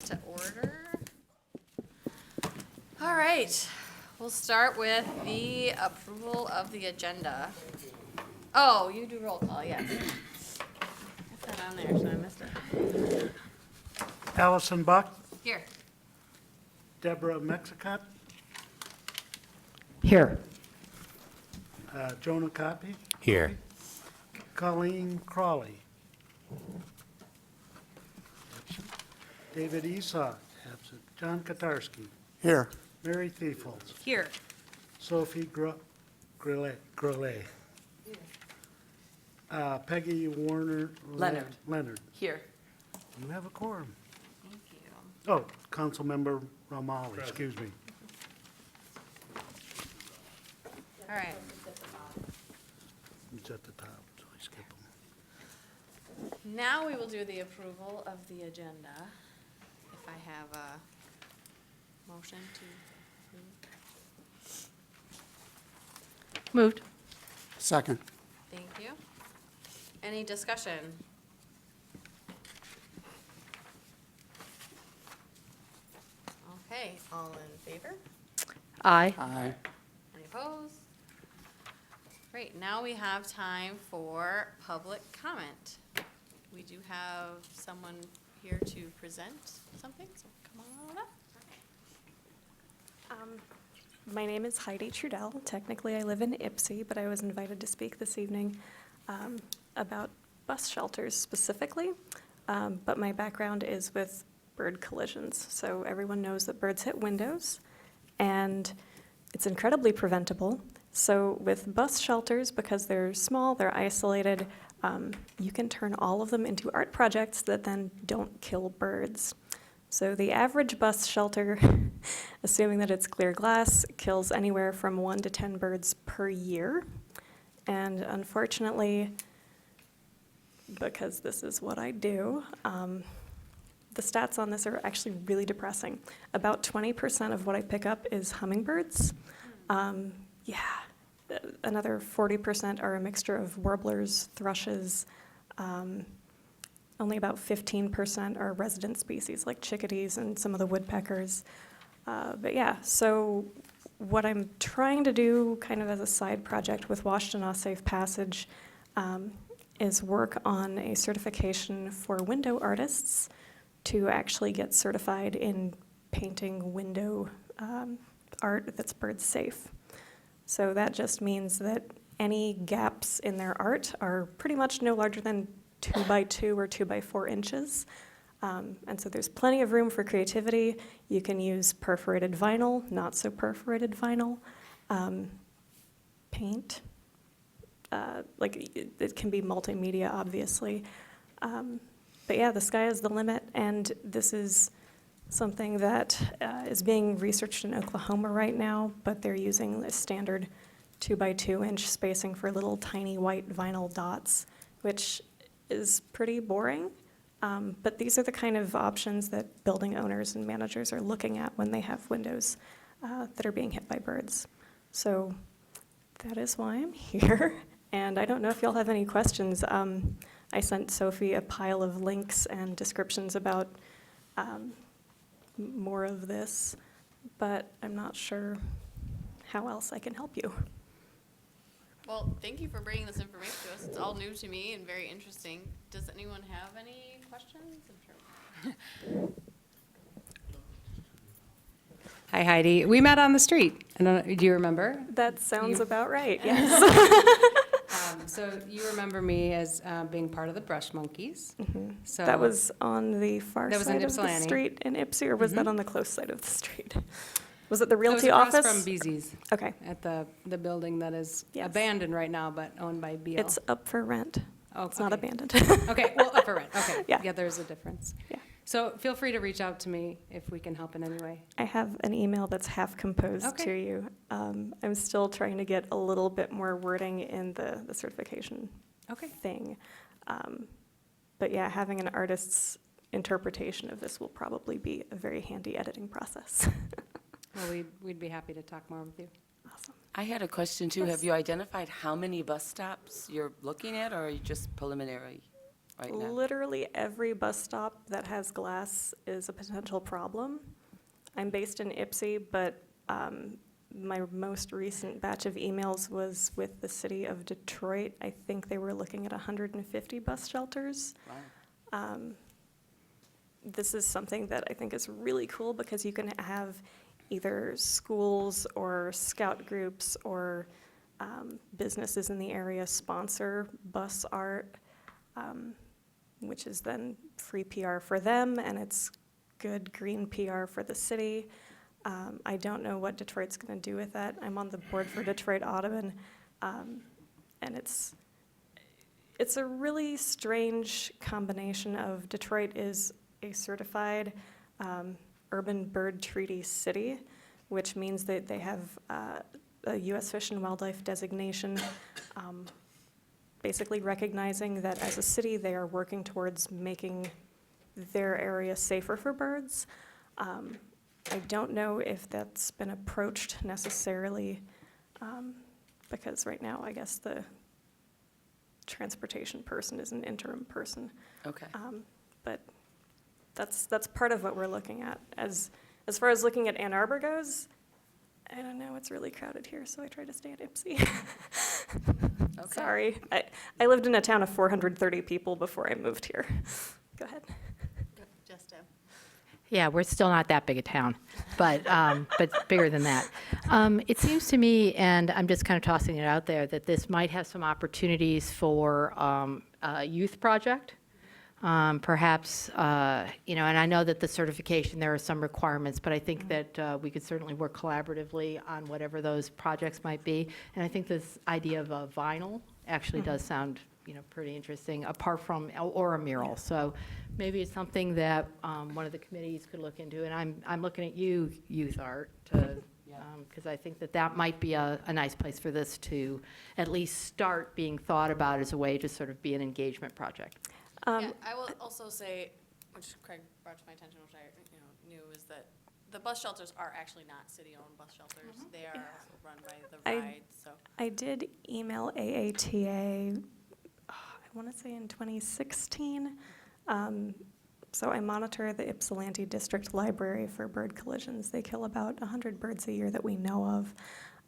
to order. All right, we'll start with the approval of the agenda. Oh, you do roll call, yes. Got that on there, so I missed it. Allison Buck, Here. Deborah Mexicat, Here. Jonah Copy, Here. Colleen Crawley. Absent. David Esau, absent. John Katarski, Here. Mary Thiefels, Here. Sophie Grillet. Peggy Warner. Leonard. Leonard. Here. You have a quorum. Thank you. Oh, Councilmember Ramal, excuse me. All right, It's at the top, so I skip him. now we will do the approval of the agenda. If I have a motion to approve. Moved. Second. Thank you. Any discussion? Okay, all in favor? Aye. Aye. Any opposed? Great, now we have time for public comment. We do have someone here to present something, so come on up. My name is Heidi Trudell. Technically, I live in Ipsy, but I was invited to speak this evening about bus shelters specifically. But my background is with bird collisions. So everyone knows that birds hit windows, and it's incredibly preventable. So with bus shelters, because they're small, they're isolated, you can turn all of them into art projects that then don't kill birds. So the average bus shelter, assuming that it's clear glass, kills anywhere from 1 to 10 birds per year. And unfortunately, because this is what I do, the stats on this are actually really depressing. About 20% of what I pick up is hummingbirds. Another 40% are a mixture of warblers, thrushes. Only about 15% are resident species like chickadees and some of the woodpeckers. So what I'm trying to do kind of as a side project with Washtenaw Safe Passage is work on a certification for window artists to actually get certified in painting window art that's bird safe. So that just means that any gaps in their art are pretty much no larger than 2 by 2 or 2 by 4 inches. And so there's plenty of room for creativity. You can use perforated vinyl, not so perforated vinyl, paint. It can be multimedia, obviously. But yeah, the sky is the limit, and this is something that is being researched in Oklahoma right now, but they're using a standard 2 by 2 inch spacing for little tiny white vinyl dots, which is pretty boring. But these are the kind of options that building owners and managers are looking at when they have windows that are being hit by birds. So that is why I'm here. And I don't know if y'all have any questions. I sent Sophie a pile of links and descriptions about more of this, but I'm not sure how else I can help you. Well, thank you for bringing this information to us. It's all new to me and very interesting. Does anyone have any questions? I'm sure. Hi, Heidi. We met on the street. I don't know, do you remember? That sounds You- about right, yes. So you remember me as being part of the Brush Monkeys. So That was on the far That was in side of the Ypsilanti. street in Ipsy, or was that on the close side of the street? Was it the That was Realty across office? from BZ's Okay, at the building that is Yes. abandoned right now, but owned by Beal. it's up for rent. Oh, It's not okay. abandoned. Okay, well, up for rent. Okay. Yeah. There's a difference. Yeah. So feel free to reach out to me if we can help in any way. I have an email that's half composed Okay. to you. I'm still trying to get a little bit more wording in the certification Okay. thing. But yeah, having an artist's interpretation of this will probably be a very handy editing process. Well, we'd be happy to talk more with you. Awesome. I had a question too. Yes. Have you identified how many bus stops you're looking at, or are you just preliminary? right now? Literally every bus stop that has glass is a potential problem. I'm based in Ypsi, but my most recent batch of emails was with the city of Detroit. I think they were looking at 150 bus shelters. Wow. This is something that I think is really cool because you can have either schools or scout groups or businesses in the area sponsor bus art, which is then free PR for them, and it's good green PR for the city. I don't know what Detroit's going to do with that. I'm on the board for Detroit Audubon, and it's a really strange combination of Detroit is a certified urban bird treaty city, which means that they have a U.S. Fish and Wildlife designation, basically recognizing that as a city they are working towards making their area safer for birds. I don't know if that's been approached necessarily, because right now I guess the transportation person is an interim person. Okay. But that's part of what we're looking at. As far as looking at Ann Arbor goes, I don't know, it's really crowded here, so I try to stay at Ypsi. Okay. Sorry. I lived in a town of 430 people before I moved here. Go ahead. Just Yeah, we're still not that big a town, but bigger than that. It seems to me, and I'm just kind of tossing it out there, that this might have some opportunities for a youth project. Perhaps, and I know that the certification, there are some requirements, but I think that we could certainly work collaboratively on whatever those projects might be. And I think this idea of a vinyl actually does sound, pretty interesting, apart from, or a mural. So maybe it's something that one of the committees could look into. And I'm looking at you, Youth Art, because I think that might be a nice place for this to at least start being thought about as a way to sort of be an engagement project. Yeah, I will also say, which Craig brought to my attention, which I knew, is that the bus shelters are actually not city-owned bus shelters. They are also run by the ride, so. I did email AATA, I want to say in 2016. So I monitor the Ypsilanti District Library for bird collisions. They kill about 100 birds a year that we know of.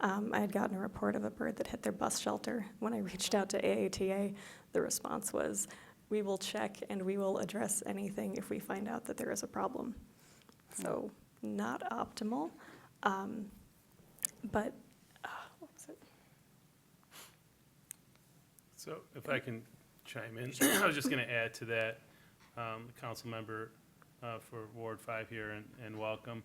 I had gotten a report of a bird that hit their bus shelter. When I reached out to AATA, the response was, "We will check and we will address anything if we find out that there is a problem." So not optimal, but what was it? So if I can chime in, I was just going to add to that, council member for Ward 5 here, and welcome.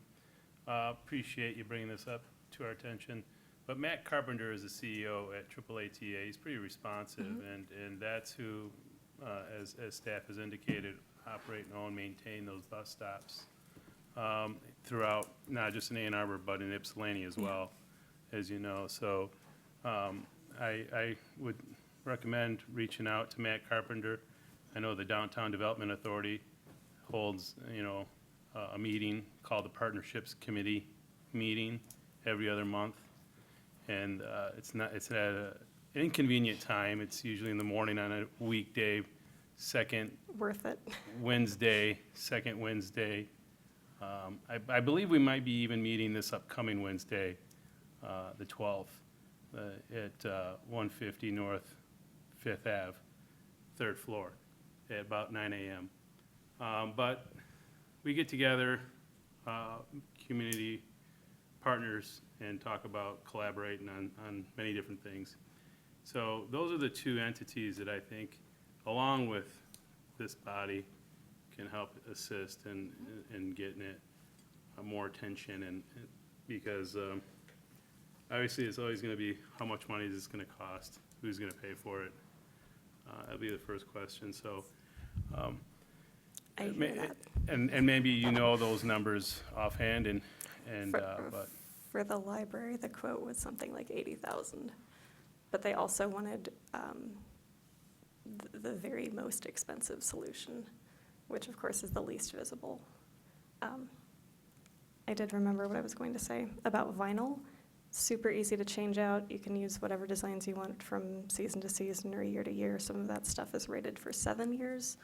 Appreciate you bringing this up to our attention. But Matt Carpenter is the CEO at AAATA. He's pretty responsive, and that's who, as staff has indicated, operate and own, maintain those bus stops throughout, not just in Ann Arbor, but in Ypsilanti as well, as you know. So I would recommend reaching out to Matt Carpenter. I know the Downtown Development Authority holds, a meeting called the Partnerships Committee meeting every other month. And it's at an inconvenient time. It's usually in the morning on a weekday, Worth it. second Wednesday. I believe we might be even meeting this upcoming Wednesday, the 12th, at 150 North 5th Ave, 3rd floor, at about 9 a.m. But we get together, community partners, and talk about collaborating on many different things. So those are the two entities that I think, along with this body, can help assist in getting it more attention, and because obviously it's always going to be how much money is this going to cost, who's going to pay for it. That'll be the first question. So I hear that. and maybe you know those numbers offhand, but For the library, the quote was something like 80,000, but they also wanted the very most expensive solution, which of course is the least visible. I did remember what I was going to say about vinyl. super easy to change out. You can use whatever designs you want from season to season or year to year. Some of that stuff is rated for 7 years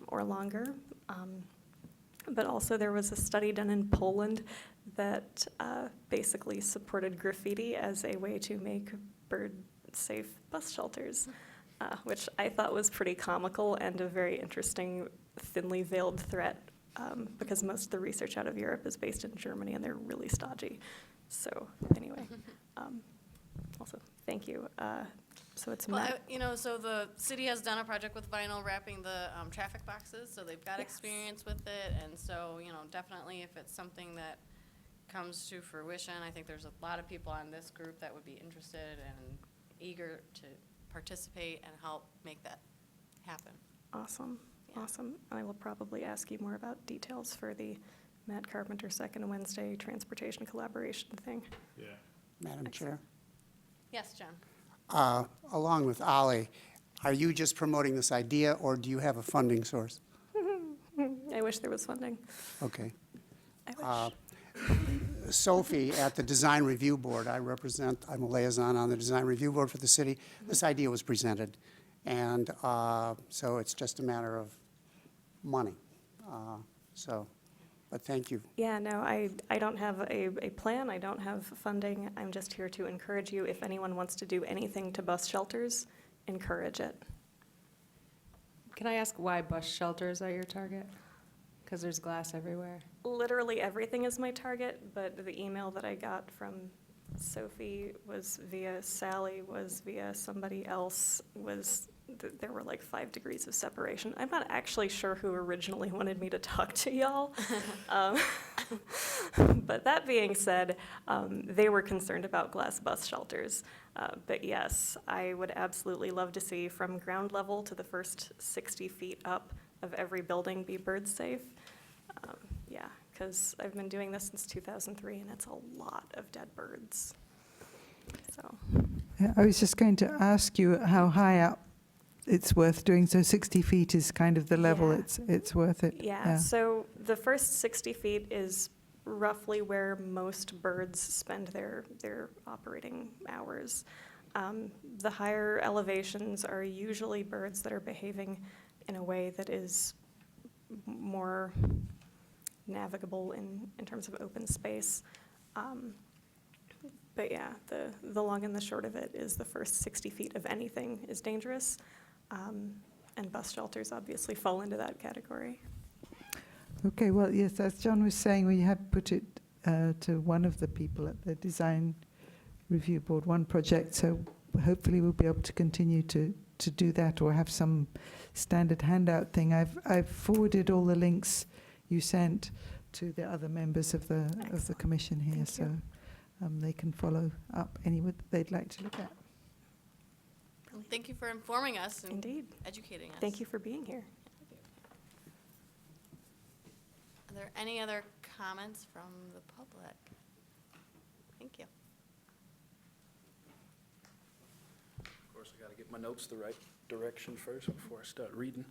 or longer. But also there was a study done in Poland that basically supported graffiti as a way to make bird-safe bus shelters, which I thought was pretty comical and a very interesting, thinly veiled threat, because most of the research out of Europe is based in Germany and they're really stodgy. So anyway, also, thank you. So it's Well, Matt. so the city has done a project with vinyl wrapping the traffic boxes, so they've got Yes. experience with it. And so, definitely if it's something that comes to fruition, I think there's a lot of people on this group that would be interested and eager to participate and help make that happen. Awesome, Yeah. awesome. I will probably ask you more about details for the Matt Carpenter Second Wednesday Transportation Collaboration thing. Yeah. Madam Chair, Yes, John? along with Ollie, are you just promoting this idea, or do you have a funding source? I wish there was funding. Okay. I wish. Sophie, at the Design Review Board, I'm a liaison on the Design Review Board for the city. This idea was presented, and so it's just a matter of money. But thank you. Yeah, no, I don't have a plan, I don't have funding, I'm just here to encourage you. If anyone wants to do anything to bus shelters, encourage it. Can I ask why bus shelters are your target? Because there's glass everywhere. Literally everything is my target, but the email that I got from Sophie was via Sally, was via somebody else, there were like 5 degrees of separation. I'm not actually sure who originally wanted me to talk to y'all. But that being said, they were concerned about glass bus shelters. But yes, I would absolutely love to see from ground level to the first 60 feet up of every building be bird safe. Yeah, because I've been doing this since 2003 and it's a lot of dead birds. So, Yeah, I was just going to ask you how high up it's worth doing. So 60 feet is kind of the level Yeah. it's worth it. yeah, so the first 60 feet is roughly where most birds spend their operating hours. The higher elevations are usually birds that are behaving in a way that is more navigable in terms of open space. But yeah, the long and the short of it is the first 60 feet of anything is dangerous. And bus shelters obviously fall into that category. Okay, well, yes, as John was saying, we have put it to one of the people at the Design Review Board, one project, so hopefully we'll be able to continue to do that or have some standard handout thing. I've forwarded all the links you sent to the other members of the Excellent. commission here, Thank so you. they can follow up any they'd like to look at. Thank you for informing us and Indeed. educating us. Thank you for being here. Are there any other comments from the public? Thank you. Of course, I got to get my notes the right direction first before I start reading.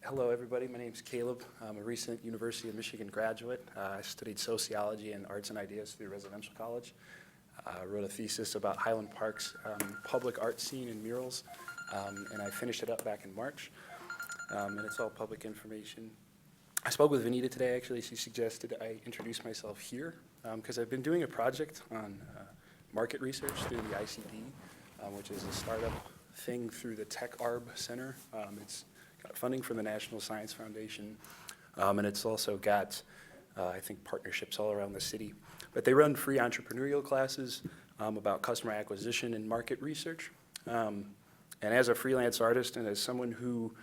Hello, everybody. My name's Caleb. I'm a recent University of Michigan graduate. I studied sociology and arts and ideas through residential college. I wrote a thesis about Highland Park's public art scene and murals, and I finished it up back in March. And it's all public information. I spoke with Vanita today, actually. She suggested I introduce myself here because I've been doing a project on market research through the ICD, which is a startup thing through the Tech Arb Center. It's got funding from the National Science Foundation, and it's also got, I think, partnerships all around the city. But they run free entrepreneurial classes about customer acquisition and market research. And as a freelance artist and as someone who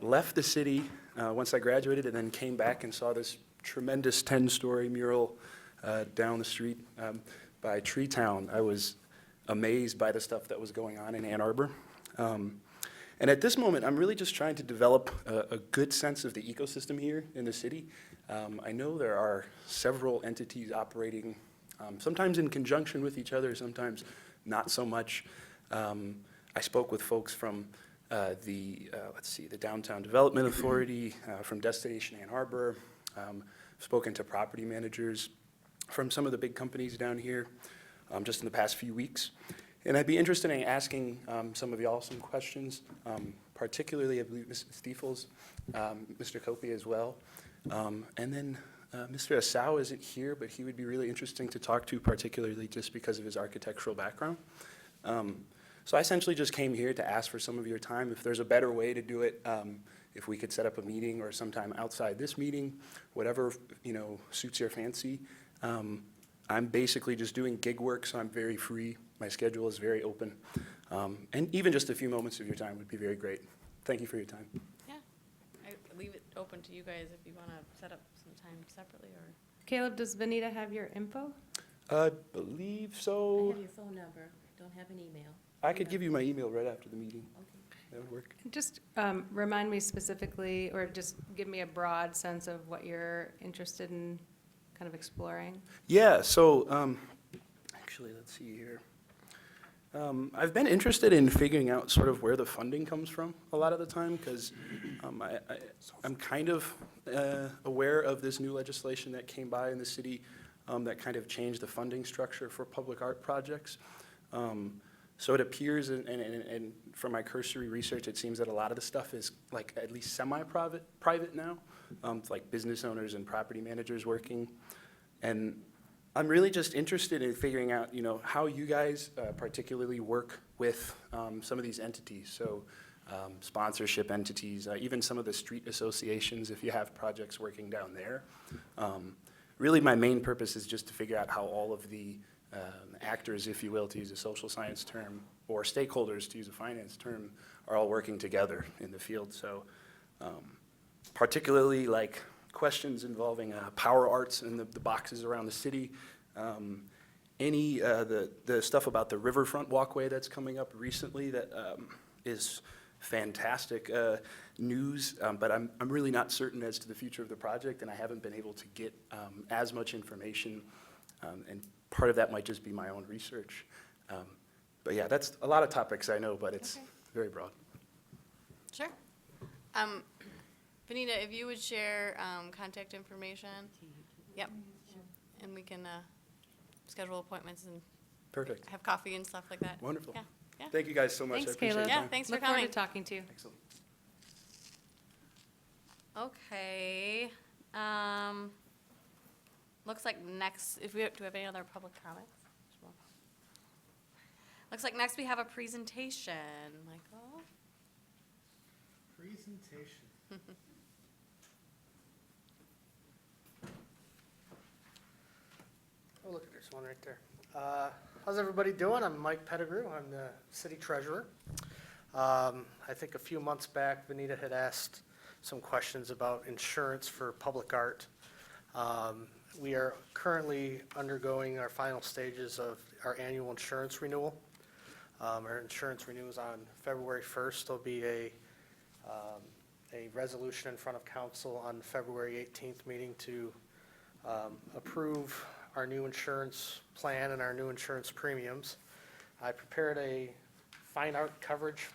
left the city once I graduated and then came back and saw this tremendous 10-story mural down the street by Tree Town, I was amazed by the stuff that was going on in Ann Arbor. And at this moment, I'm really just trying to develop a good sense of the ecosystem here in the city. I know there are several entities operating, sometimes in conjunction with each other, sometimes not so much. I spoke with folks from the Downtown Development Authority, from Destination Ann Arbor, spoken to property managers from some of the big companies down here just in the past few weeks. And I'd be interested in asking some of y'all some questions, particularly, I believe, Mr. Stiefels, Mr. Copey as well. And then Mr. Asau isn't here, but he would be really interesting to talk to, particularly just because of his architectural background. So I essentially just came here to ask for some of your time. If there's a better way to do it, if we could set up a meeting or sometime outside this meeting, whatever, suits your fancy. I'm basically just doing gig work, so I'm very free. My schedule is very open. And even just a few moments of your time would be very great. Thank you for your time. Yeah, I leave it open to you guys if you want to set up some time separately or. Caleb, does Benita have your info? I believe I so. have your phone number, don't have an email. I could give you my email right after the meeting. Okay. That would work. Just remind me specifically, or just give me a broad sense of what you're interested in kind of exploring. Yeah, so actually, let's see here. I've been interested in figuring out sort of where the funding comes from a lot of the time, because I'm kind of aware of this new legislation that came by in the city that kind of changed the funding structure for public art projects. So it appears, and from my cursory research, it seems that a lot of the stuff is like at least private now, like business owners and property managers working. And I'm really just interested in figuring out, how you guys particularly work with some of these entities. So sponsorship entities, even some of the street associations, if you have projects working down there. Really, my main purpose is just to figure out how all of the actors, if you will, to use a social science term, or stakeholders, to use a finance term, are all working together in the field. So particularly like questions involving power arts and the boxes around the city, the stuff about the riverfront walkway that's coming up recently that is fantastic news, but I'm really not certain as to the future of the project, and I haven't been able to get as much information, and part of that might just be my own research. But yeah, that's a lot of topics I know, but it's Okay. very broad. Sure. Benita, if you would share contact information. Yep. And we can schedule appointments and Perfect. have coffee and stuff like that. Wonderful. Yeah, yeah. Thank you guys so much. I Thanks, appreciate Caleb. your Yeah, time. thanks for Look forward coming. to talking to you. Excellent. Okay. Looks like next, do we have any other public comments? Looks like next we have a presentation. Michael? Presentation. Oh, look, there's one right there. How's everybody doing? I'm Mike Pettigrew. I'm the city treasurer. I think a few months back, Benita had asked some questions about insurance for public art. We are currently undergoing our final stages of our annual insurance renewal. Our insurance renews on February 1st. There'll be a resolution in front of council on the February 18th meeting to approve our new insurance plan and our new insurance premiums. I prepared a fine art coverage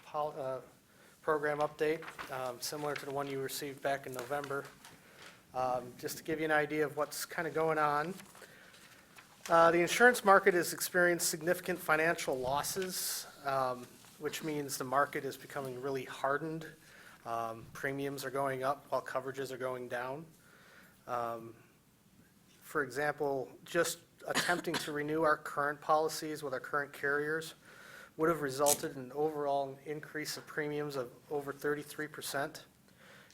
program update, similar to the one you received back in November. Just to give you an idea of what's kind of going on. The insurance market has experienced significant financial losses, which means the market is becoming really hardened. Premiums are going up while coverages are going down. For example, just attempting to renew our current policies with our current carriers would have resulted in an overall increase of premiums of over 33%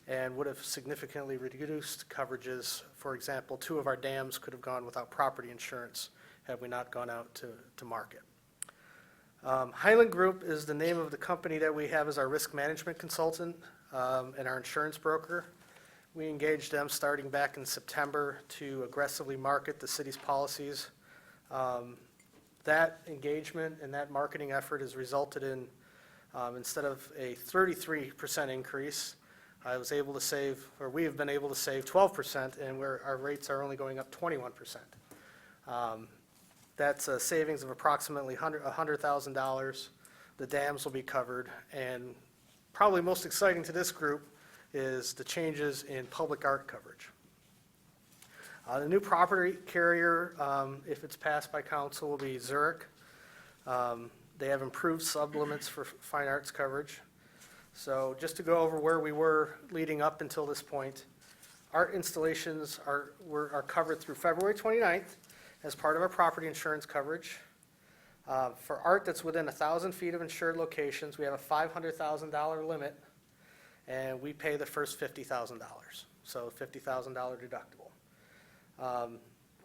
and would have significantly reduced coverages. For example, 2 of our dams could have gone without property insurance had we not gone out to market. Highland Group is the name of the company that we have as our risk management consultant and our insurance broker. We engaged them starting back in September to aggressively market the city's policies. That engagement and that marketing effort has resulted in, instead of a 33% increase, we have been able to save 12%, and our rates are only going up 21%. That's a savings of approximately $100,000. The dams will be covered, and probably most exciting to this group is the changes in public art coverage. The new property carrier, if it's passed by council, will be Zurich. They have improved sublimits for fine arts coverage. So just to go over where we were leading up until this point, art installations are covered through February 29th as part of our property insurance coverage. For art that's within 1,000 feet of insured locations, we have a $500,000 limit, and we pay the first $50,000, so $50,000 deductible.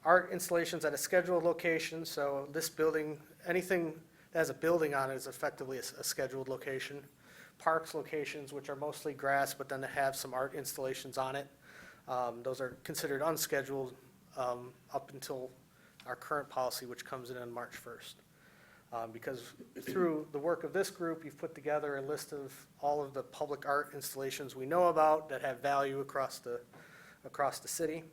Art installations at a scheduled location, so this building, anything that has a building on it is effectively a scheduled location. Parks locations, which are mostly grass, but then they have some art installations on it, those are considered unscheduled up until our current policy, which comes in on March 1st. Because through the work of this group, you've put together a list of all of the public art installations we know about that have value across the city.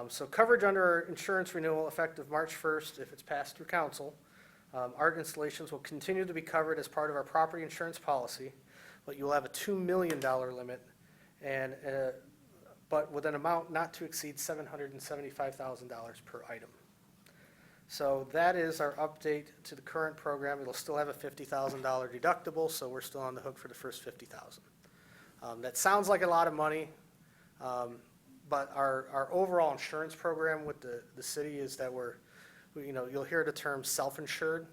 So coverage under our insurance renewal effective March 1st, if it's passed through council, art installations will continue to be covered as part of our property insurance policy, but you'll have a $2 million limit, and but with an amount not to exceed $775,000 per item. So that is our update to the current program. It'll still have a $50,000 deductible, so we're still on the hook for the first $50,000. That sounds like a lot of money, but our overall insurance program with the city is that you'll hear the term self-insured,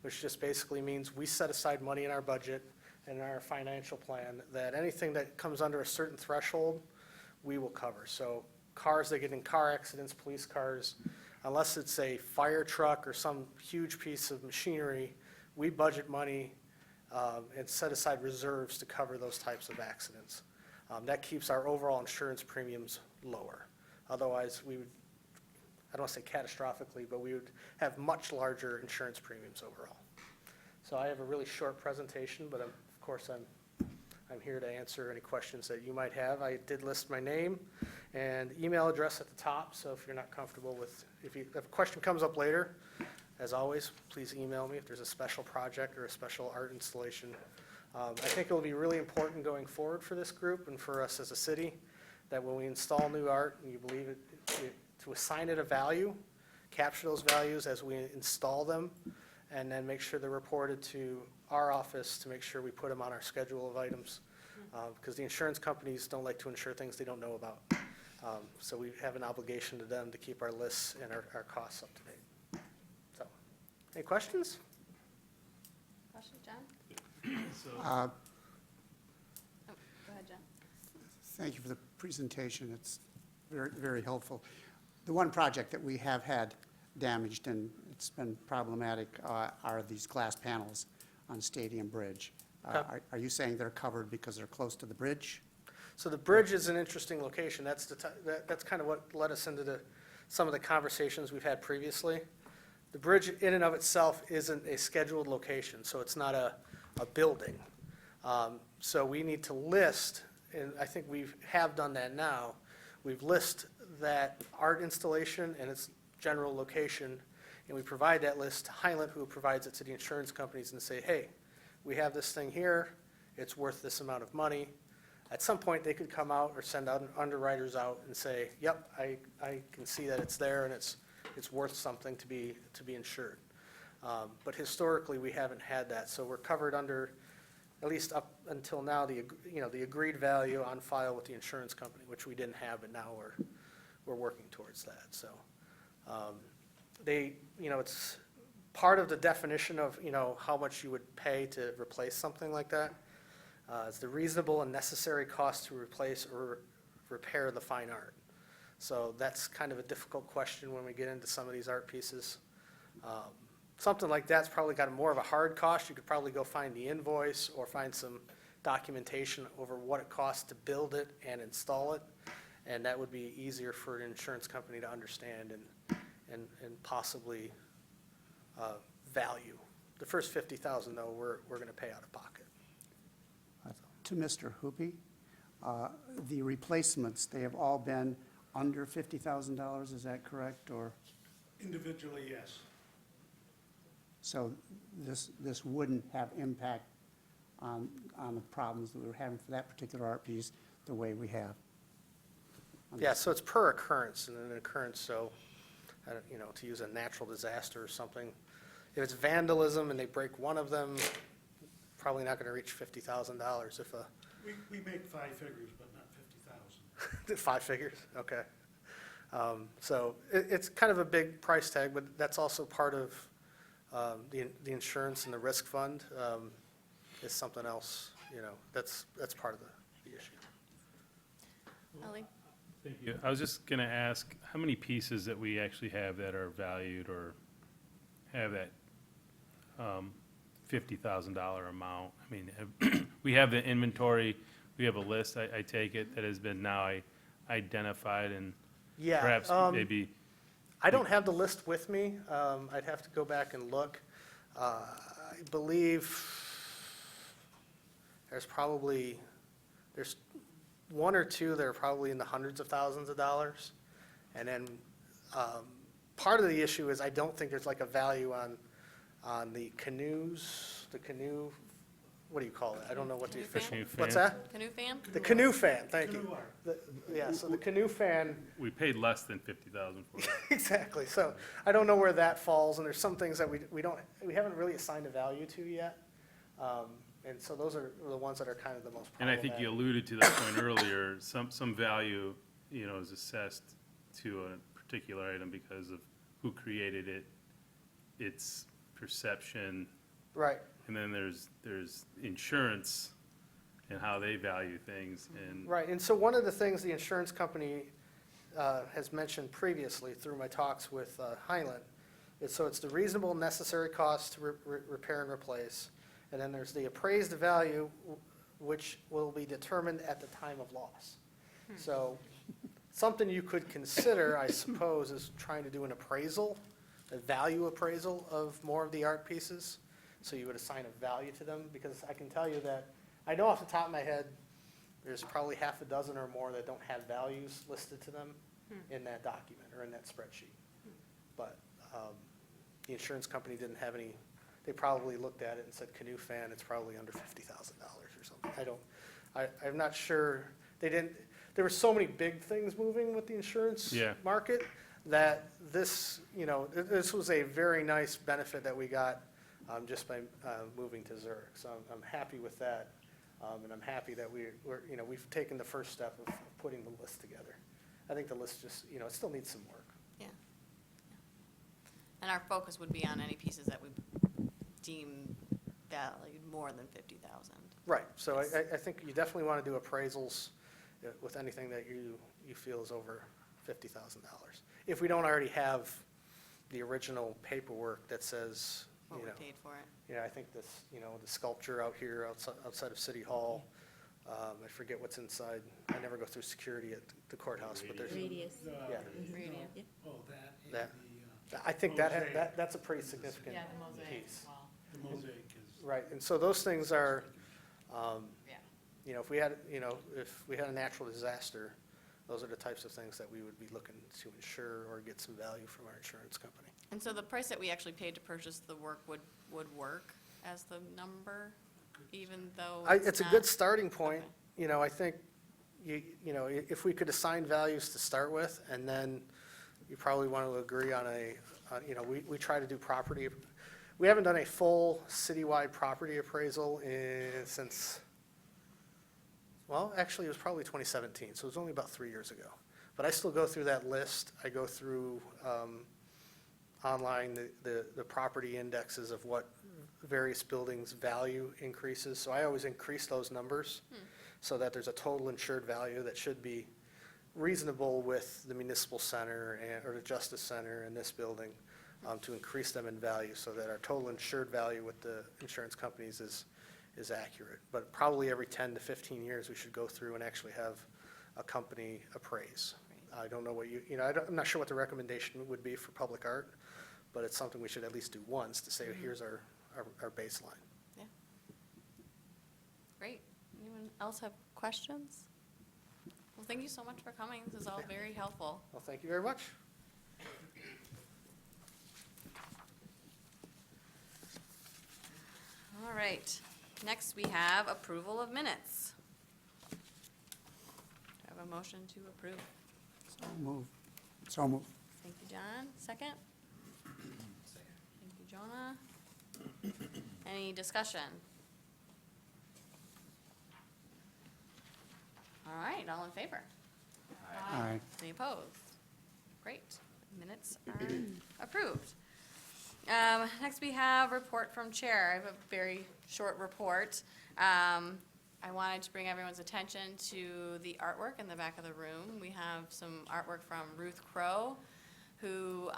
which just basically means we set aside money in our budget and in our financial plan that anything that comes under a certain threshold, we will cover. So cars that get in car accidents, police cars, unless it's a fire truck or some huge piece of machinery, we budget money and set aside reserves to cover those types of accidents. That keeps our overall insurance premiums lower. Otherwise, we would, I don't want to say catastrophically, but we would have much larger insurance premiums overall. So I have a really short presentation, but of course I'm here to answer any questions that you might have. I did list my name and email address at the top, so if you're not comfortable with, if a question comes up later, as always, please email me if there's a special project or a special art installation. I think it will be really important going forward for this group and for us as a city that when we install new art and you believe it, to assign it a value, capture those values as we install them, and then make sure they're reported to our office to make sure we put them on our schedule of items, because the insurance companies don't like to insure things they don't know about. So we have an obligation to them to keep our lists and our costs up to date. So, any questions? Question, John? So, Oh, go ahead, John. Thank you for the presentation. It's very, very helpful. The one project that we have had damaged, and it's been problematic, are these glass panels on Stadium Bridge. Okay. Are you saying they're covered because they're close to the bridge? So the bridge is an interesting location. That's kind of what led us into some of the conversations we've had previously. The bridge in and of itself isn't a scheduled location, so it's not a building. So we need to list, and I think we have done that now, we've listed that art installation and its general location, and we provide that list to Highland, who provides it to the insurance companies, and say, hey, we have this thing here, it's worth this amount of money. At some point, they could come out or send underwriters out and say, yep, I can see that it's there and it's worth something to be insured. But historically, we haven't had that, so we're covered under, at least up until now, the agreed value on file with the insurance company, which we didn't have, but now we're working towards that. So it's part of the definition of how much you would pay to replace something like that. It's the reasonable and necessary cost to replace or repair the fine art. So that's kind of a difficult question when we get into some of these art pieces. Something like that's probably got more of a hard cost. You could probably go find the invoice or find some documentation over what it costs to build it and install it, and that would be easier for an insurance company to understand and possibly value. The first $50,000, though, we're going to pay out of pocket. To Mr. Hoopy, the replacements, they have all been under $50,000, is that correct, or? Individually, yes. So this wouldn't have impact on the problems that we were having for that particular art piece the way we have? Yeah, so it's per occurrence, and an occurrence, so, I don't, you know, to use a natural disaster or something. If it's vandalism and they break one of them, probably not gonna reach $50,000 if a, We make 5 figures, but not 50,000. 5 figures, okay. So it's kind of a big price tag, but that's also part of the insurance and the risk fund is something else, you know, that's part of the issue. Ellie? Thank you. I was just going to ask, how many pieces that we actually have that are valued or have that $50,000 amount? I mean, we have the inventory, we have a list, I take it, that has been now identified and Yeah. perhaps maybe, I don't have the list with me. I'd have to go back and look. I believe there's one or two that are probably in the hundreds of thousands of dollars. And then part of the issue is I don't think there's like a value on the canoes, what do you call it? I don't know what the Canoe official, fan? what's that? Canoe fan? The canoe fan, thank you. Canoe art. Yeah, so the canoe fan, we paid less than 50,000 for it. exactly. So I don't know where that falls, and there's some things that we haven't really assigned a value to yet. And so those are the ones that are kind of the most And I problematic. think you alluded to that point earlier, some value, you know, is assessed to a particular item because of who created it, its perception, Right, and then there's insurance and how they value things, and right. And so one of the things the insurance company has mentioned previously through my talks with Highland is, so it's the reasonable necessary cost to repair and replace. And then there's the appraised value, which will be determined at the time of loss. So something you could consider, I suppose, is trying to do an appraisal, a value appraisal of more of the art pieces. So you would assign a value to them, because I can tell you that, I know off the top of my head, there's probably half a dozen or more that don't have values listed to them in that document or in that spreadsheet. But the insurance company didn't have any, they probably looked at it and said canoe fan, it's probably under $50,000 or something. I'm not sure, there were so many big things moving with the insurance Yeah. market that this, you know, this was a very nice benefit that we got just by moving to Zurich. So I'm happy with that. And I'm happy that we've taken the first step of putting the list together. I think the list just, you know, it still needs some work. Yeah. And our focus would be on any pieces that we deem valued more than 50,000. Right, so I think you definitely want to do appraisals with anything that you feel is over $50,000. If we don't already have the original paperwork that says, What you we know, paid for it. yeah, I think this, you know, the sculpture out here outside of City Hall, I forget what's inside, I never go through security at the courthouse, but there's, Radius. yeah, Radiant. Oh, that That- and I think that, Mosaic. that's a pretty significant Yeah, the mosaic piece. as well. the mosaic is. Right, and so those things are, Yeah. you know, if we had a natural disaster, those are the types of things that we would be looking to insure or get some value from our insurance company. And so the price that we actually paid to purchase the work would work as the number, even though It's a good not- starting point. Okay. You know, I think, you know, if we could assign values to start with, and then you probably want to agree on you know, we try to do property, we haven't done a full citywide property appraisal since, well, actually, it was probably 2017, so it was only about 3 years ago. But I still go through that list. I go through online the property indexes of what various buildings' value increases. So I always increase those numbers so that there's a total insured value that should be reasonable with the municipal center or the Justice Center and this building to increase them in value so that our total insured value with the insurance companies is accurate. But probably every 10 to 15 years, we should go through and actually have a company appraise. I don't know what you know, I'm not sure what the recommendation would be for public art, but it's something we should at least do once to say, here's our baseline. Yeah. Great. Anyone else have questions? Well, thank you so much for coming. This is all very helpful. Well, thank you very much. All right. Next, we have approval of minutes. Do I have a motion to approve? So move. Thank you, John. Second? Thank you, Jonah. Any discussion? All right, all in favor? Aye. Any opposed? Great. Minutes are approved. Next, we have report from chair. I have a very short report. I wanted to bring everyone's attention to the artwork in the back of the room. We have some artwork from Ruth Crow, who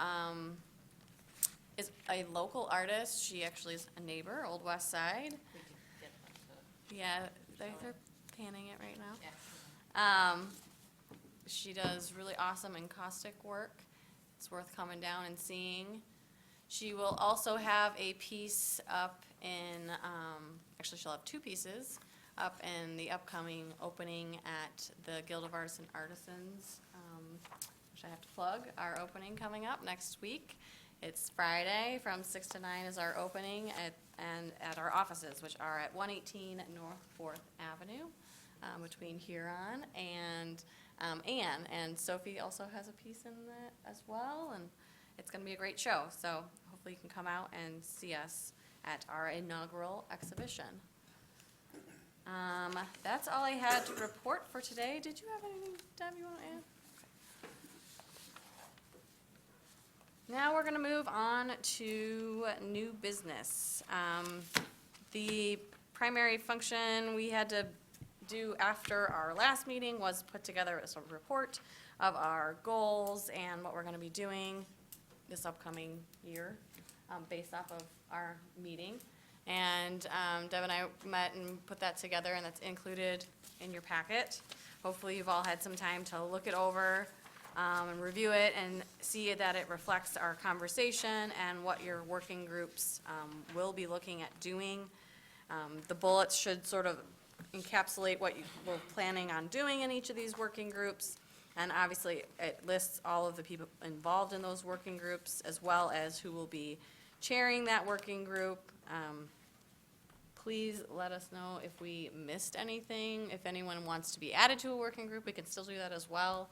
is a local artist. She actually is a neighbor, Old West Side. Yeah, they're panning it right now. She does really awesome encaustic work. It's worth coming down and seeing. She will also have a piece up in, actually she'll have two pieces up in the upcoming opening at the Guild of Artists and Artisans, which I have to plug, our opening coming up next week. It's Friday from 6 to 9 is our opening at our offices, which are at 118 North 4th Avenue, between Huron and Ann. And Sophie also has a piece in that as well, and it's going to be a great show. So hopefully you can come out and see us at our inaugural exhibition. That's all I had to report for today. Did you have anything, Deb, you want to add? Now we're going to move on to new business. The primary function we had to do after our last meeting was put together a report of our goals and what we're going to be doing this upcoming year based off of our meeting. And Deb and I met and put that together, and that's included in your packet. Hopefully you've all had some time to look it over and review it and see that it reflects our conversation and what your working groups will be looking at doing. The bullets should sort of encapsulate what we're planning on doing in each of these working groups. And obviously, it lists all of the people involved in those working groups, as well as who will be chairing that working group. Please let us know if we missed anything. If anyone wants to be added to a working group, we can still do that as well.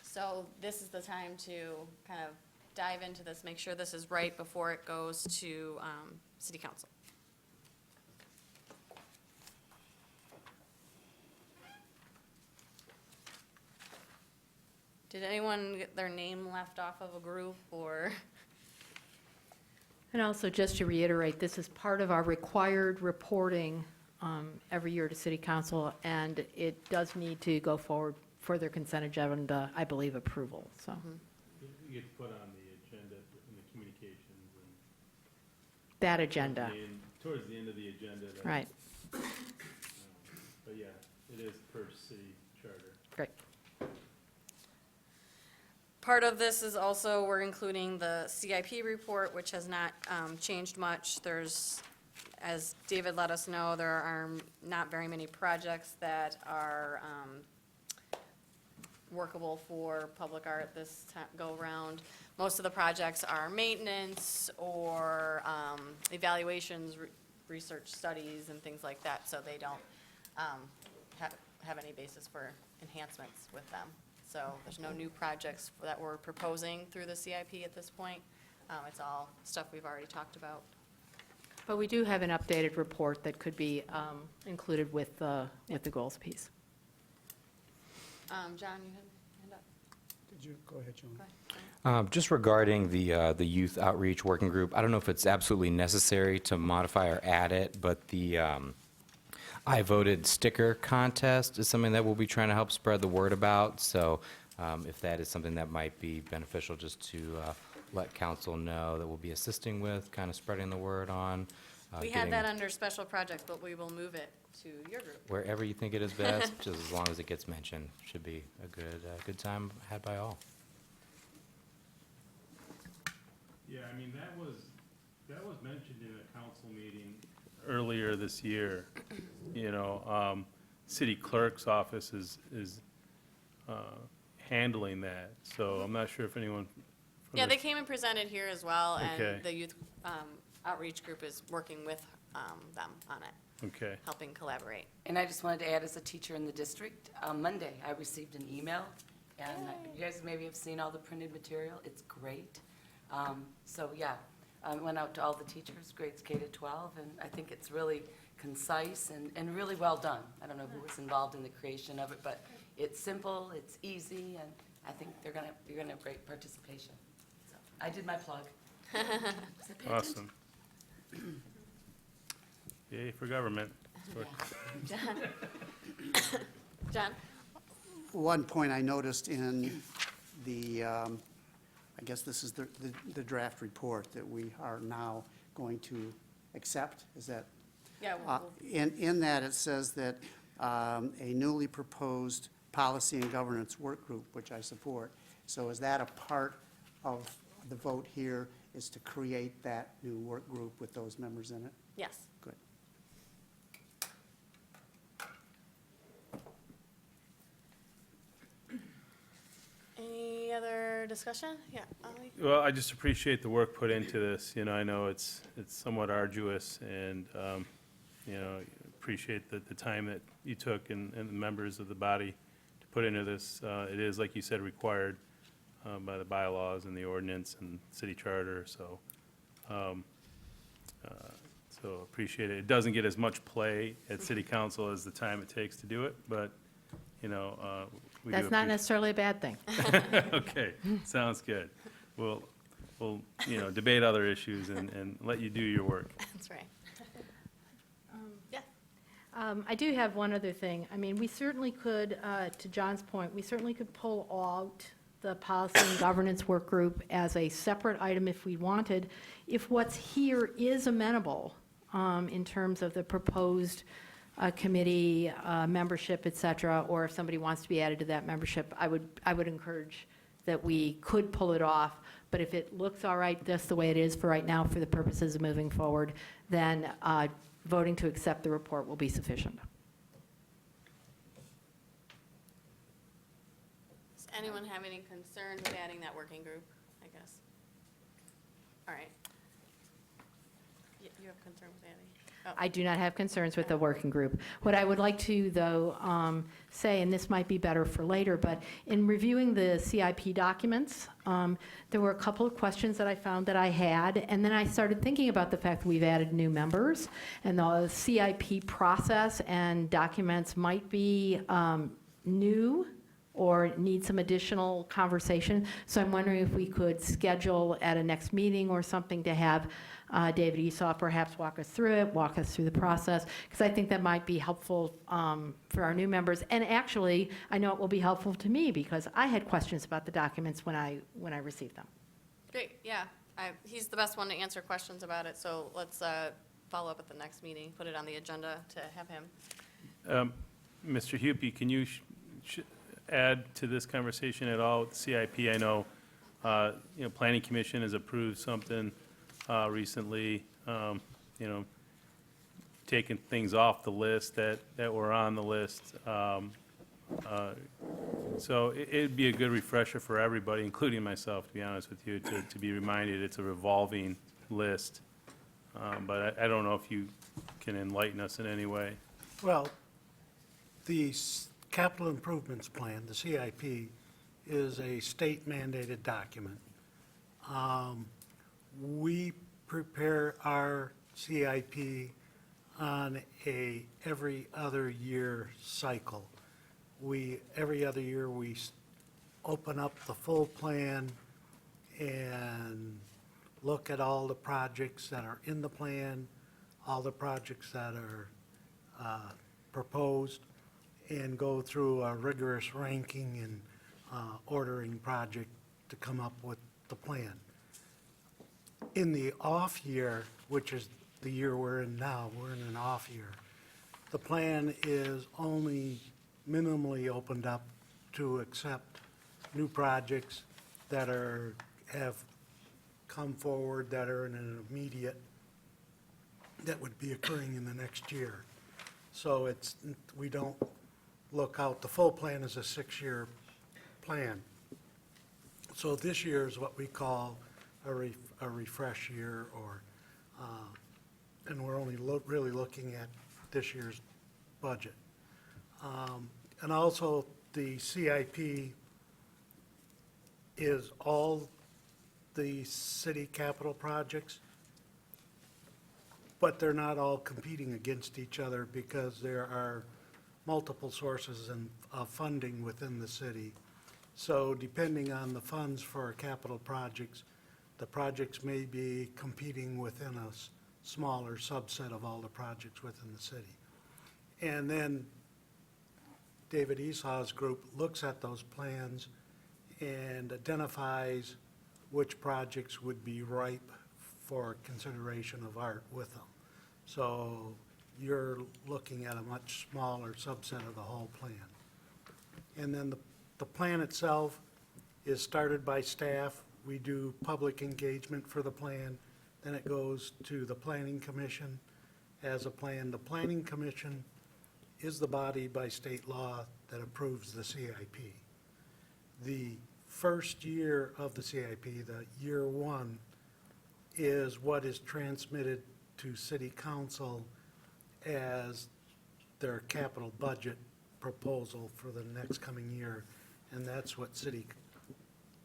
So this is the time to kind of dive into this, make sure this is right before it goes to City Council. Did anyone get their name left off of a group or? And also, just to reiterate, this is part of our required reporting every year to City Council, and it does need to go forward for their consent agenda, I believe, approval, so. You get put on the agenda in the communications and. That agenda, Towards the end of the agenda. right, But yeah, it is per city charter. great. Part of this is also, we're including the CIP report, which has not changed much. There's, as David let us know, there are not very many projects that are workable for public art this go-round. Most of the projects are maintenance or evaluations, research studies, and things like that, so they don't have any basis for enhancements with them. So there's no new projects that we're proposing through the CIP at this point. It's all stuff we've already talked about. But we do have an updated report that could be included with the goals piece. John, you had your hand up. Did you, go ahead, Joan. Go ahead. Just regarding the youth outreach working group, I don't know if it's absolutely necessary to modify or add it, but the I voted sticker contest is something that we'll be trying to help spread the word about. So if that is something that might be beneficial, just to let council know that we'll be assisting with, kind of spreading the word on. We had that under special projects, but we will move it to your group. Wherever you think it is best, just as long as it gets mentioned, should be a good time had by all. Yeah, I mean, that was mentioned in a council meeting earlier this year. You know, city clerk's office is handling that, so I'm not sure if anyone. from Yeah, the- they came and presented here as well, Okay. and the youth outreach group is working with them on it, Okay, helping collaborate. And I just wanted to add, as a teacher in the district, on Monday, I received an email And you guys maybe have seen all the printed material. It's great. So, yeah, I went out to all the teachers, grades K to 12, and I think it's really concise and really well done. I don't know who was involved in the creation of it, but it's simple, it's easy, and I think you're gonna have great participation. So I did my plug. So pay attention. Awesome. Yay for government. John? One point I noticed in the, I guess this is the draft report that we are now going to accept, is that? Yeah, In that, it says that a newly proposed policy and governance work group, which I support. So is that a part of the vote here, is to create that new work group with those members in it? yes. Good. Any other discussion? Yeah, Ollie? Well, I just appreciate the work put into this. You know, I know it's somewhat arduous, and, you know, appreciate the time that you took and the members of the body to put into this. It is, like you said, required by the bylaws and the ordinance and city charter, so, so appreciate it. It doesn't get as much play at city council as the time it takes to do it, but, you know, we do That's not necessarily a bad thing. Okay, sounds good. We'll, you know, debate other issues and let you do your work. That's right. Yeah, I do have one other thing. I mean, we certainly could, to John's point, we certainly could pull out the policy and governance work group as a separate item if we wanted, if what's here is amenable in terms of the proposed committee membership, et cetera, or if somebody wants to be added to that membership, I would encourage that we could pull it off. But if it looks all right, just the way it is for right now, for the purposes of moving forward, then voting to accept the report will be sufficient. does anyone have any concerns with adding that working group, I guess? All right. You have concern with adding? Oh. I do not have concerns with the working group. What I would like to, though, say, and this might be better for later, but in reviewing the CIP documents, there were a couple of questions that I found that I had, and then I started thinking about the fact that we've added new members, and the CIP process and documents might be new or need some additional conversation. So I'm wondering if we could schedule at a next meeting or something to have David Esau perhaps walk us through it, walk us through the process, because I think that might be helpful for our new members. And actually, I know it will be helpful to me because I had questions about the documents when I received them. Great, yeah. He's the best one to answer questions about it, so let's follow up at the next meeting, put it on the agenda to have him. Mr. Hupy, can you add to this conversation at all with CIP? I know, you know, Planning Commission has approved something recently, you know, taking things off the list that were on the list. So it'd be a good refresher for everybody, including myself, to be honest with you, to be reminded it's a revolving list. But I don't know if you can enlighten us in any way. Well, the Capital Improvements Plan, the CIP, is a state mandated document. We prepare our CIP on a every other year cycle. Every other year, we open up the full plan and look at all the projects that are in the plan, all the projects that are proposed, and go through a rigorous ranking and ordering project to come up with the plan. In the off year, which is the year we're in now, we're in an off year, the plan is only minimally opened up to accept new projects that have come forward that are in an immediate, that would be occurring in the next year. So we don't look out, the full plan is a 6-year plan. So this year is what we call a refresh year, or, and we're only really looking at this year's budget. And also, the CIP is all the city capital projects, but they're not all competing against each other because there are multiple sources of funding within the city. So depending on the funds for capital projects, the projects may be competing within a smaller subset of all the projects within the city. And then David Esau's group looks at those plans and identifies which projects would be ripe for consideration of art with them. So you're looking at a much smaller subset of the whole plan. And then the plan itself is started by staff. We do public engagement for the plan. Then it goes to the Planning Commission as a plan. The Planning Commission is the body by state law that approves the CIP. The first year of the CIP, the year one, is what is transmitted to City Council as their capital budget proposal for the next coming year. And that's what City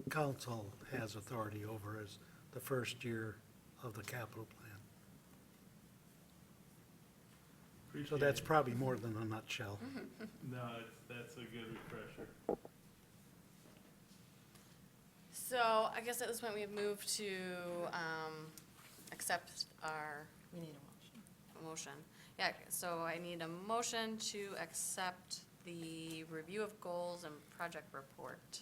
Council has authority over, is the first year of the capital plan. So that's probably more than a nutshell. No, that's a good refresher. So I guess at this point, we have moved to accept our. We need a motion. Yeah, so I need a motion to accept the review of goals and project report.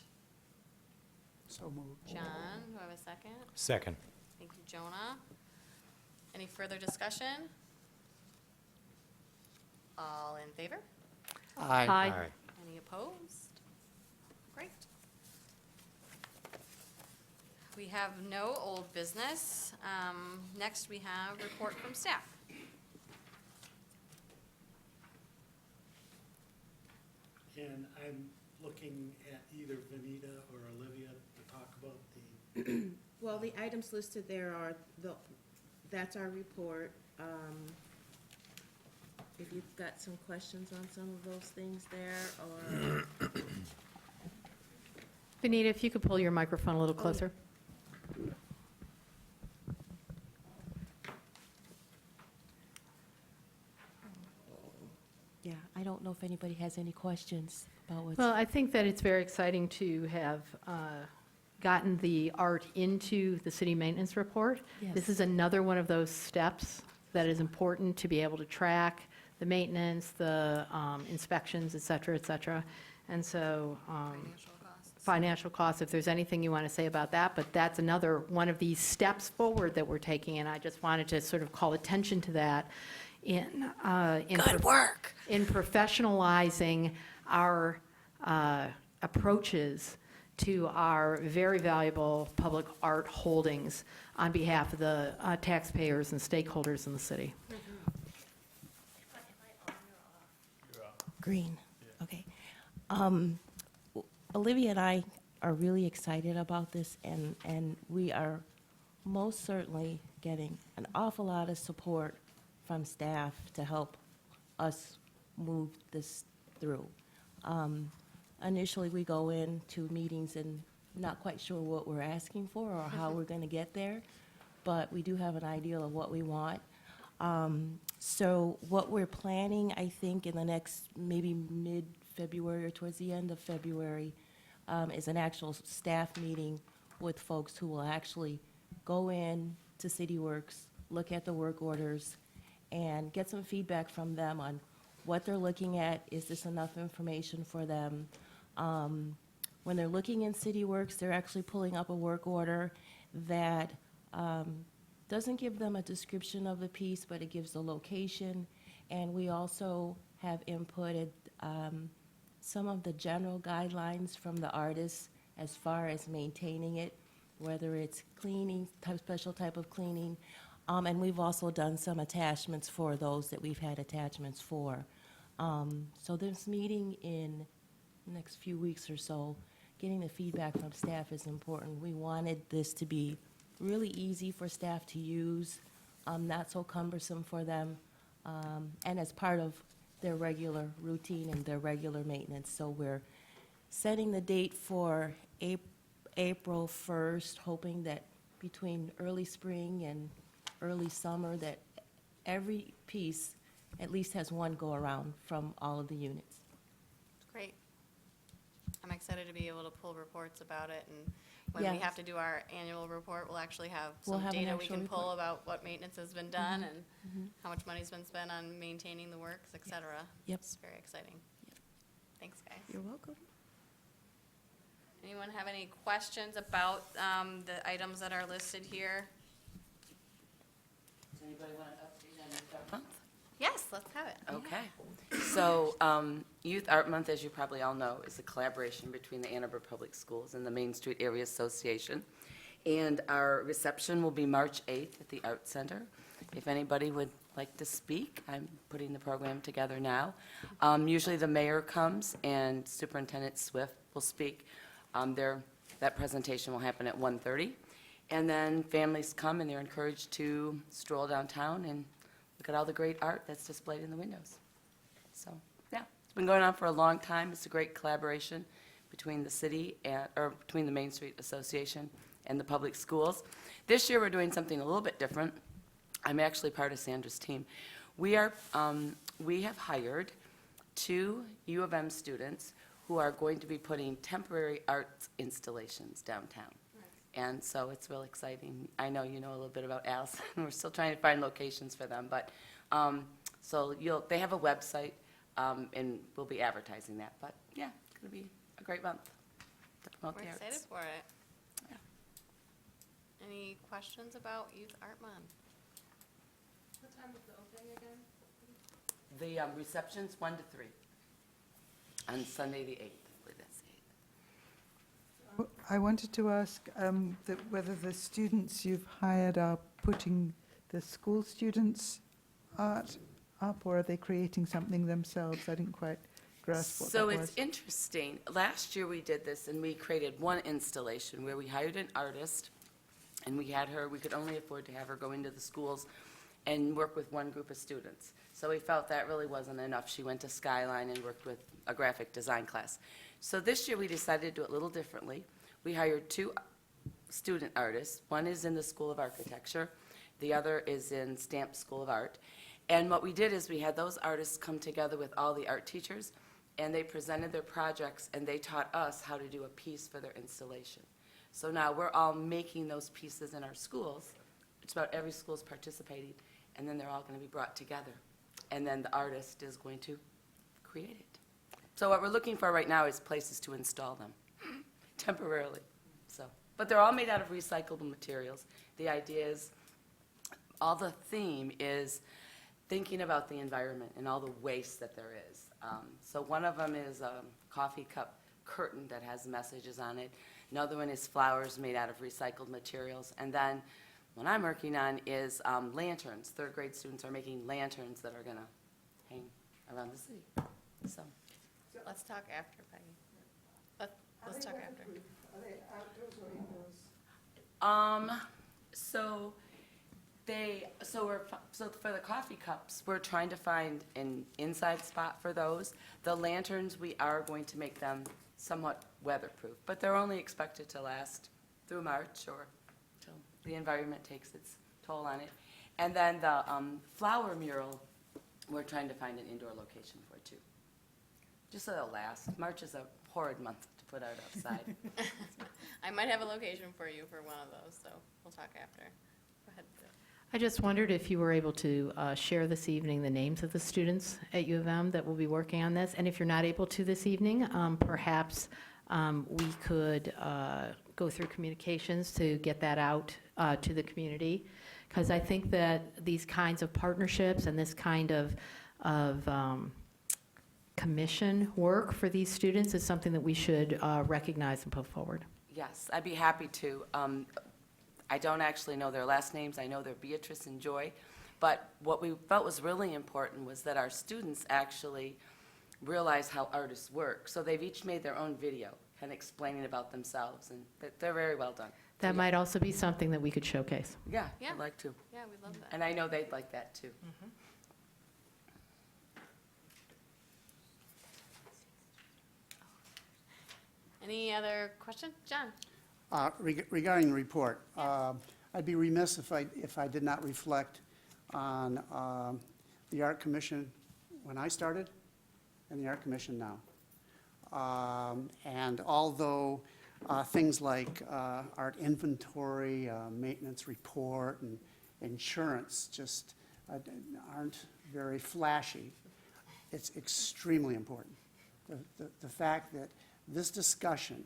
So moved. John, do I have a second? Second. Thank you, Jonah. Any further discussion? All in favor? Aye. Aye. All right. Any opposed? Great. We have no old business. Next, we have report from staff. And I'm looking at either Vanita or Olivia to talk about the, Well, the items listed there are, that's our report. If you've got some questions on some of those things there, or, Benita, if you could pull your microphone a little closer. yeah, I don't know if anybody has any questions about what's. Well, I think that it's very exciting to have gotten the art into the city maintenance report. Yes. This is another one of those steps that is important to be able to track the maintenance, the inspections, et cetera, et cetera. And so, Financial costs. financial costs, if there's anything you want to say about that, but that's another one of these steps forward that we're taking, and I just wanted to sort of call attention to that in Good work. in professionalizing our approaches to our very valuable public art holdings on behalf of the taxpayers and stakeholders in the city. Green, okay. Olivia and I are really excited about this, and we are most certainly getting an awful lot of support from staff to help us move this through. Initially, we go into meetings and not quite sure what we're asking for or how we're going to get there, but we do have an idea of what we want. So what we're planning, I think, in the next maybe mid-February or towards the end of February, is an actual staff meeting with folks who will actually go in to CityWorks, look at the work orders, and get some feedback from them on what they're looking at. Is this enough information for them? When they're looking in CityWorks, they're actually pulling up a work order that doesn't give them a description of the piece, but it gives the location. And we also have inputted some of the general guidelines from the artists as far as maintaining it, whether it's cleaning, special type of cleaning. And we've also done some attachments for those that we've had attachments for. So this meeting in the next few weeks or so, getting the feedback from staff is important. We wanted this to be really easy for staff to use, not so cumbersome for them, and as part of their regular routine and their regular maintenance. So we're setting the date for April 1st, hoping that between early spring and early summer, that every piece at least has one go-around from all of the units. Great. I'm excited to be able to pull reports about it, and when we Yes. have to do our annual report, we'll actually have We'll some have an data we actual can pull report. about what maintenance has been done and how much money's been spent on maintaining the works, et cetera. Yep. It's very exciting. Thanks, guys. You're welcome. Anyone have any questions about the items that are listed here? Does anybody want an update on Youth Art Month? Yes, let's have it. Okay. So, Youth Art Month, as you probably all know, is a collaboration between the Ann Arbor Public Schools and the Main Street Area Association. And our reception will be March 8th at the Art Center. If anybody would like to speak, I'm putting the program together now. Usually the mayor comes and Superintendent Swift will speak. That presentation will happen at 1:30. And then families come and they're encouraged to stroll downtown and look at all the great art that's displayed in the windows. So, yeah, it's been going on for a long time. It's a great collaboration between the city or between the Main Street Association and the public schools. This year, we're doing something a little bit different. I'm actually part of Sandra's team. We have hired 2 U of M students who are going to be putting temporary art installations downtown. And so it's real exciting. I know you know a little bit about Allison. We're still trying to find locations for them, but, they have a website, and we'll be advertising that. But, yeah, it's going to be a great month to promote We're the arts. excited for it. Yeah. Any questions about Youth Art Month? What time is the opening again? The reception's 1 to 3 on Sunday, the 8th. I believe that's the 8th. I wanted to ask whether the students you've hired are putting the school students' art up, or are they creating something themselves? I didn't quite grasp what that So was. it's interesting. Last year we did this and we created one installation where we hired an artist and we could only afford to have her go into the schools and work with one group of students. So we felt that really wasn't enough. She went to Skyline and worked with a graphic design class. So this year we decided to do it a little differently. We hired 2 student artists. One is in the School of Architecture. The other is in Stamp School of Art. And what we did is we had those artists come together with all the art teachers, and they presented their projects, and they taught us how to do a piece for their installation. So now we're all making those pieces in our schools. It's about every school's participating, and then they're all going to be brought together. And then the artist is going to create it. So what we're looking for right now is places to install them temporarily. So, but they're all made out of recyclable materials. The idea is, all the theme is thinking about the environment and all the waste that there is. So one of them is a coffee cup curtain that has messages on it. Another one is flowers made out of recycled materials. And then what I'm working on is lanterns. 3rd grade students are making lanterns that are going to hang around the city. So. Let's talk after, Peggy. Let's talk after. Are they outdoors or indoors? So for the coffee cups, we're trying to find an inside spot for those. The lanterns, we are going to make them somewhat weatherproof, but they're only expected to last through March or till the environment takes its toll on it. And then the flower mural, we're trying to find an indoor location for too. Just so they'll last. March is a horrid month to put art outside. I might have a location for you for one of those, so we'll talk after. Go ahead. I just wondered if you were able to share this evening the names of the students at U of M that will be working on this. And if you're not able to this evening, perhaps we could go through communications to get that out to the community. Because I think that these kinds of partnerships and this kind of commission work for these students is something that we should recognize and put forward. Yes, I'd be happy to. I don't actually know their last names. I know they're Beatrice and Joy. But what we felt was really important was that our students actually realize how artists work. So they've each made their own video kind of explaining about themselves, and they're very well done. That might also be something that we could showcase. Yeah, Yeah. I'd like to. Yeah, we'd love that. And I know they'd like that, too. Any other question? John? Regarding the report, I'd be remiss if I did not reflect on the Art Commission when I started and the Art Commission now. And although things like art inventory, maintenance report, and insurance just aren't very flashy, it's extremely important. The fact that this discussion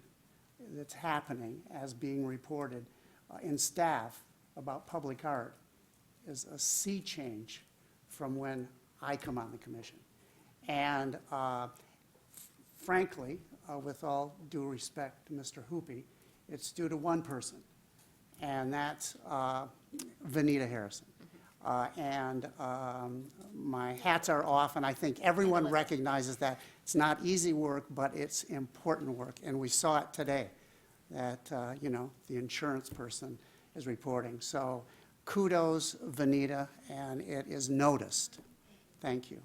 that's happening as being reported in staff about public art is a sea change from when I come on the commission. And frankly, with all due respect to Mr. Hoopy, it's due to one person, and that's Vanita Harrison. My hats are off, and I think everyone recognizes that it's not easy work, but it's important work. And we saw it today, that, you know, the insurance person is reporting. So kudos, Vanita, and it is noticed. Thank you.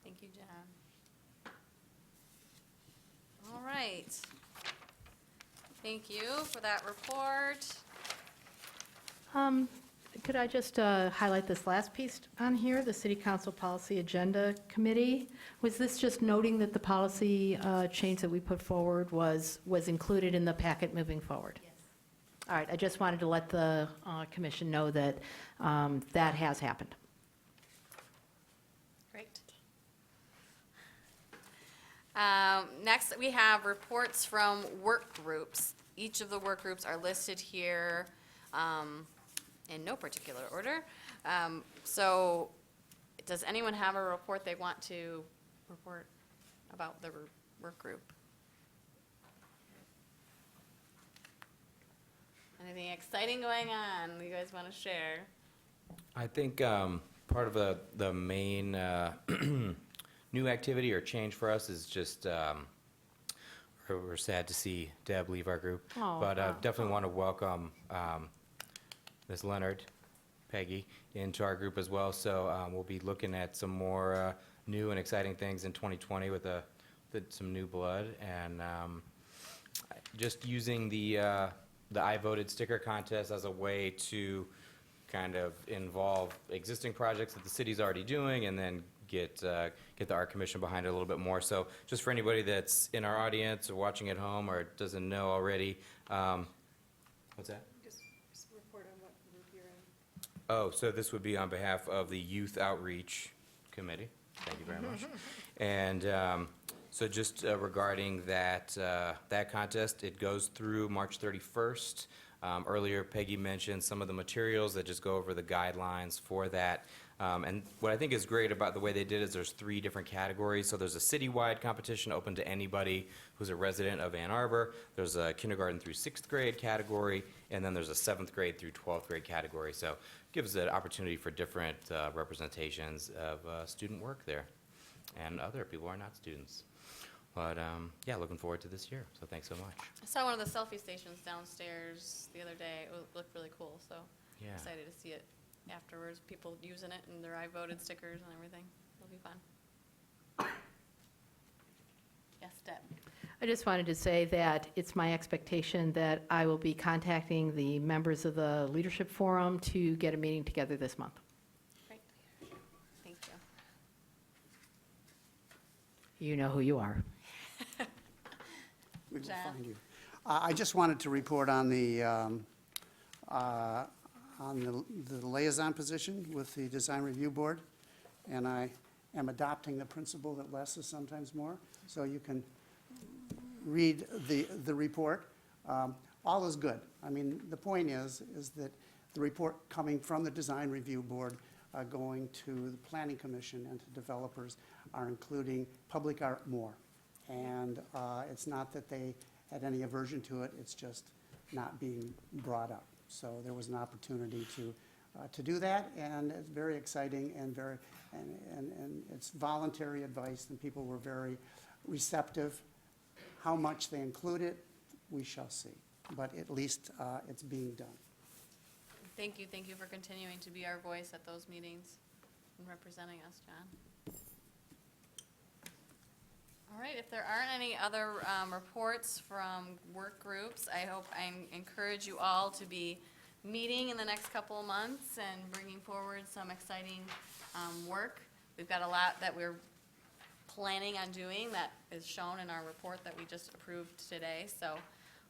Thank you, John. All right. Thank you for that report. Could I just highlight this last piece on here, the City Council Policy Agenda Committee? Was this just noting that the policy change that we put forward was included in the packet moving forward? Yes. All right, I just wanted to let the commission know that that has happened. Great. Next, we have reports from work groups. Each of the work groups are listed here in no particular order. So does anyone have a report they want to report about the work group? Anything exciting going on you guys want to share? I think part of the main new activity or change for us is just, we're sad to see Deb leave our group, but definitely want to welcome Ms. Leonard, Peggy, into our group as well. So we'll be looking at some more new and exciting things in 2020 with some new blood, and just using the I Voted sticker contest as a way to kind of involve existing projects that the city's already doing, and then get the Art Commission behind it a little bit more. So just for anybody that's in our audience or watching at home or doesn't know already, what's that? Just report on what group you're in. Oh, so this would be on behalf of the Youth Outreach Committee. Thank you very much. And so just regarding that contest, it goes through March 31st. Earlier, Peggy mentioned some of the materials that just go over the guidelines for that. And what I think is great about the way they did is there's 3 different categories. So there's a citywide competition open to anybody who's a resident of Ann Arbor. There's a kindergarten through 6th grade category, and then there's a 7th grade through 12th grade category. So it gives an opportunity for different representations of student work there, and other people who are not students. But yeah, looking forward to this year. So thanks so much. I saw one of the selfie stations downstairs the other day. It looked really cool, so Yeah. excited to see it afterwards. People using it and their I Voted stickers and everything. It'll be fun. Yes, Deb. I just wanted to say that it's my expectation that I will be contacting the members of the Leadership Forum to get a meeting together this month. Great. Thank you. You know who you are. We will Jan? find you. I just wanted to report on the liaison position with the Design Review Board, and I am adopting the principle that less is sometimes more, so you can read the report. All is good. I mean, the point is that the report coming from the Design Review Board going to the Planning Commission and to developers are including public art more. And it's not that they had any aversion to it, it's just not being brought up. So there was an opportunity to do that, and it's very exciting and and it's voluntary advice, and people were very receptive. How much they include it, we shall see. But at least it's being done. Thank you for continuing to be our voice at those meetings and representing us, John. All right, if there aren't any other reports from work groups, I encourage you all to be meeting in the next couple of months and bringing forward some exciting work. We've got a lot that we're planning on doing that is shown in our report that we just approved today. So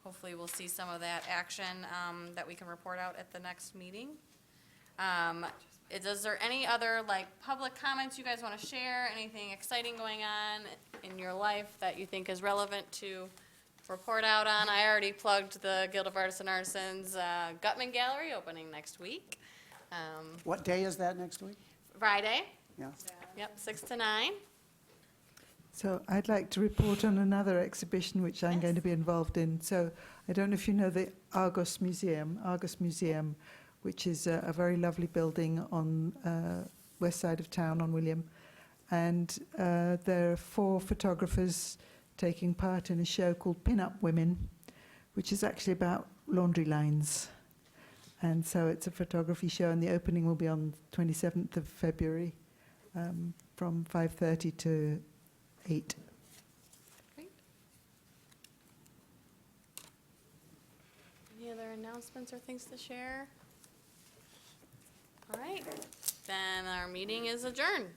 hopefully we'll see some of that action that we can report out at the next meeting. Is there any other public comments you guys want to share? Anything exciting going on in your life that you think is relevant to report out on? I already plugged the Guild of Artists and Artisans Gutman Gallery opening next week. What day is that next week? Friday. Yeah. Yep, 6 to 9. So I'd like to report on another exhibition which I'm going to be involved in. So I don't know if you know the Argos Museum, which is a very lovely building on west side of town on William. And there are 4 photographers taking part in a show called Pin Up Women, which is actually about laundry lines. And so it's a photography show, and the opening will be on 27th of February from 5:30 to 8. Great. Any other announcements or things to share? All right, then our meeting is adjourned.